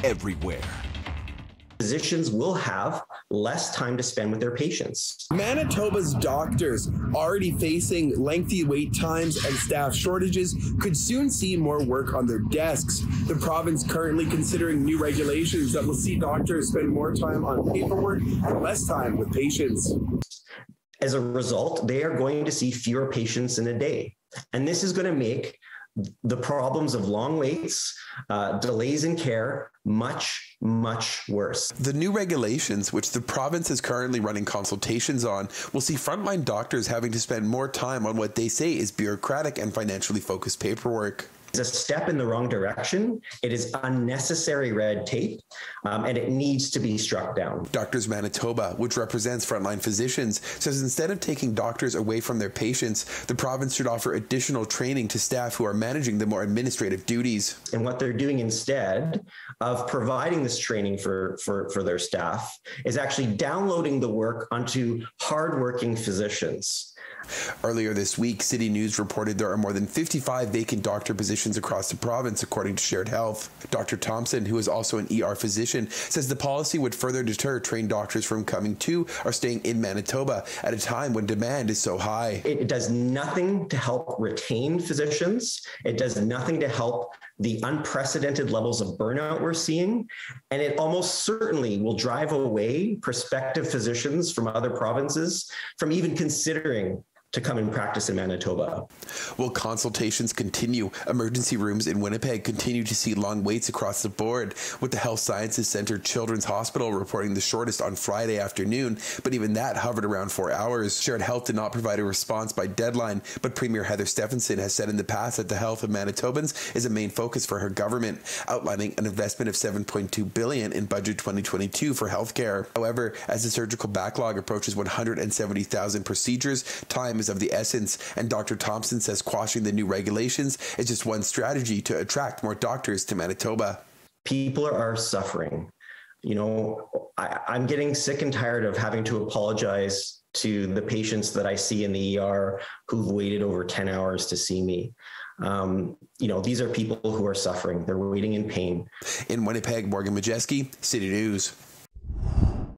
everywhere. Physicians will have less time to spend with their patients. Manitoba's doctors, already facing lengthy wait times and staff shortages, could soon see more work on their desks. The province currently considering new regulations that will see doctors spend more time on paperwork and less time with patients. As a result, they are going to see fewer patients in a day. And this is going to make the problems of long waits, delays in care, much worse. The new regulations, which the province is currently running consultations on, will see frontline doctors having to spend more time on what they say is bureaucratic and financially focused paperwork. It's a step in the wrong direction. It is unnecessary red tape, and it needs to be struck down. Doctors Manitoba, which represents frontline physicians, says instead of taking doctors away from their patients, the province should offer additional training to staff who are managing the more administrative duties. And what they're doing instead of providing this training for their staff is actually downloading the work onto hardworking physicians. Earlier this week, City News reported there are more than 55 vacant doctor positions across the province, according to Shared Health. Dr. Thompson, who is also an ER physician, says the policy would further deter trained doctors from coming to or staying in Manitoba at a time when demand is so high. It does nothing to help retain physicians. It does nothing to help the unprecedented levels of burnout we're seeing. And it almost certainly will drive away prospective physicians from other provinces from even considering to come and practice in Manitoba. While consultations continue, emergency rooms in Winnipeg continue to see long waits across the board, with the Health Sciences Centre Children's Hospital reporting the shortest on Friday afternoon, but even that hovered around 4 hours. Shared Health did not provide a response by deadline, but Premier Heather Stephenson has said in the past that the health of Manitobans is a main focus for her government, outlining an investment of $7.2 billion in budget 2022 for healthcare. However, as the surgical backlog approaches 170,000 procedures, time is of the essence, and Dr. Thompson says quashing the new regulations is just one strategy to attract more doctors to Manitoba. People are suffering. You know, I'm getting sick and tired of having to apologize to the patients that I see in the ER who've waited over 10 hours to see me. You know, these are people who are suffering. They're waiting in pain. In Winnipeg, Modjeski, City News.